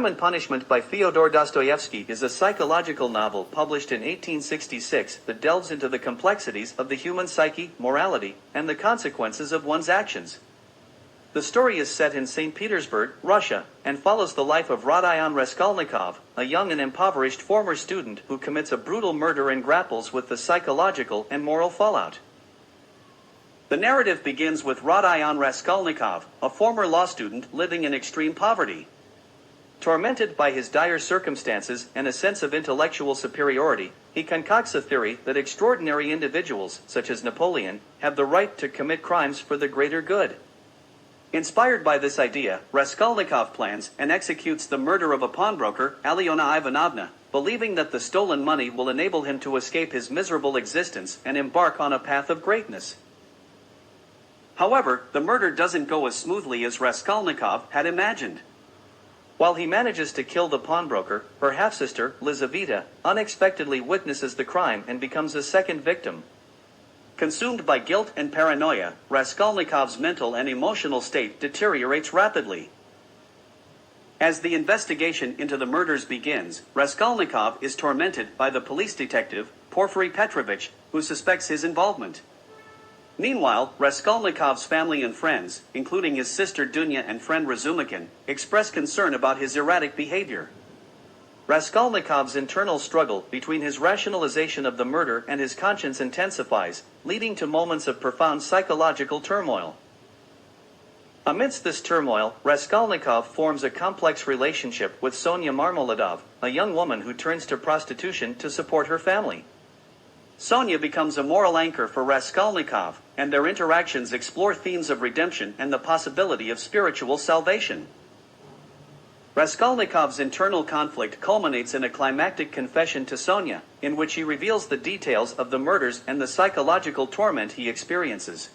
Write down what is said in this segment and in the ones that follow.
Crime and Punishment by Fyodor Dostoevsky is a psychological novel published in 1866 that delves into the complexities of the human psyche, morality, and the consequences of one's actions. The story is set in St. Petersburg, Russia, and follows the life of Rodion Raskolnikov, a young and impoverished former student who commits a brutal murder and grapples with the psychological and moral fallout. The narrative begins with Rodion Raskolnikov, a former law student living in extreme poverty. Tormented by his dire circumstances and a sense of intellectual superiority, he concocts a theory that extraordinary individuals, such as Napoleon, have the right to commit crimes for the greater good. Inspired by this idea, Raskolnikov plans and executes the murder of a pawnbroker, Alyona Ivanovna, believing that the stolen money will enable him to escape his miserable existence and embark on a path of greatness. However, the murder doesn't go as smoothly as Raskolnikov had imagined. While he manages to kill the pawnbroker, her half-sister, Lizaveta, unexpectedly witnesses the crime and becomes a second victim. Consumed by guilt and paranoia, Raskolnikov's mental and emotional state deteriorates rapidly. As the investigation into the murders begins, Raskolnikov is tormented by the police detective, Porfiry Petrovich, who suspects his involvement. Meanwhile, Raskolnikov's family and friends, including his sister Dunya and friend Razumikin, express concern about his erratic behavior. Raskolnikov's internal struggle between his rationalization of the murder and his conscience intensifies, leading to moments of profound psychological turmoil. Amidst this turmoil, Raskolnikov forms a complex relationship with Sonya Marmoladov, a young woman who turns to prostitution to support her family. Sonya becomes a moral anchor for Raskolnikov, and their interactions explore themes of redemption and the possibility of spiritual salvation. Raskolnikov's internal conflict culminates in a climactic confession to Sonya, in which he reveals the details of the murders and the psychological torment he experiences.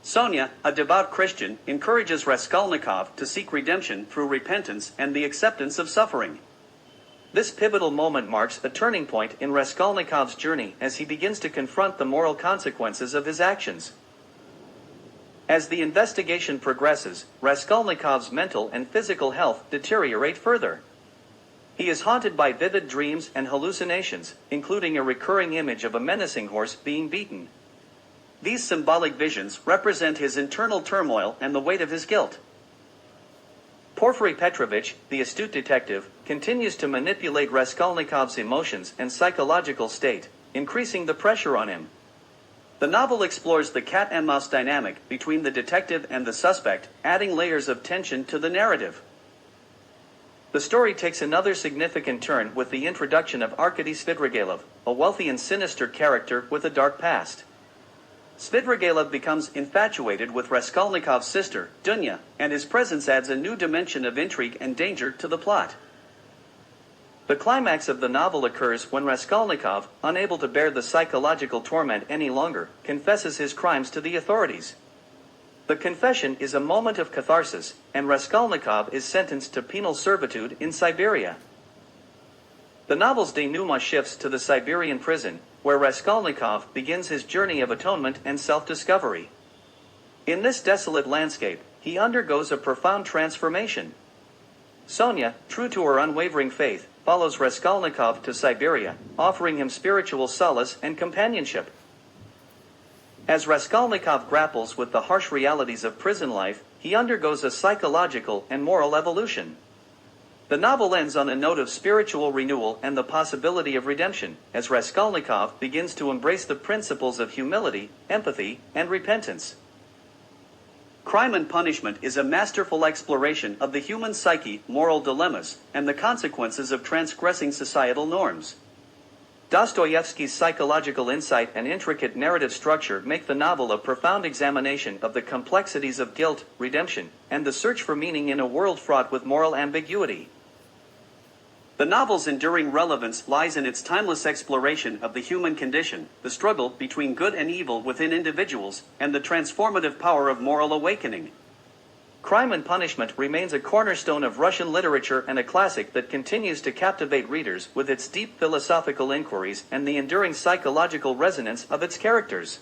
Sonya, a devout Christian, encourages Raskolnikov to seek redemption through repentance and the acceptance of suffering. This pivotal moment marks a turning point in Raskolnikov's journey as he begins to confront the moral consequences of his actions. As the investigation progresses, Raskolnikov's mental and physical health deteriorate further. He is haunted by vivid dreams and hallucinations, including a recurring image of a menacing horse being beaten. These symbolic visions represent his internal turmoil and the weight of his guilt. Porfiry Petrovich, the astute detective, continues to manipulate Raskolnikov's emotions and psychological state, increasing the pressure on him. The novel explores the cat-and-mouse dynamic between the detective and the suspect, adding layers of tension to the narrative. The story takes another significant turn with the introduction of Arkady Svidrigailov, a wealthy and sinister character with a dark past. Svidrigailov becomes infatuated with Raskolnikov's sister, Dunya, and his presence adds a new dimension of intrigue and danger to the plot. The climax of the novel occurs when Raskolnikov, unable to bear the psychological torment any longer, confesses his crimes to the authorities. The confession is a moment of catharsis, and Raskolnikov is sentenced to penal servitude in Siberia. The novel's denouement shifts to the Siberian prison, where Raskolnikov begins his journey of atonement and self-discovery. In this desolate landscape, he undergoes a profound transformation. Sonya, true to her unwavering faith, follows Raskolnikov to Siberia, offering him spiritual solace and companionship. As Raskolnikov grapples with the harsh realities of prison life, he undergoes a psychological and moral evolution. The novel ends on a note of spiritual renewal and the possibility of redemption, as Raskolnikov begins to embrace the principles of humility, empathy, and repentance. Crime and Punishment is a masterful exploration of the human psyche, moral dilemmas, and the consequences of transgressing societal norms. Dostoevsky's psychological insight and intricate narrative structure make the novel a profound examination of the complexities of guilt, redemption, and the search for meaning in a world fraught with moral ambiguity. The novel's enduring relevance lies in its timeless exploration of the human condition, the struggle between good and evil within individuals, and the transformative power of moral awakening. Crime and Punishment remains a cornerstone of Russian literature and a classic that continues to captivate readers with its deep philosophical inquiries and the enduring psychological resonance of its characters.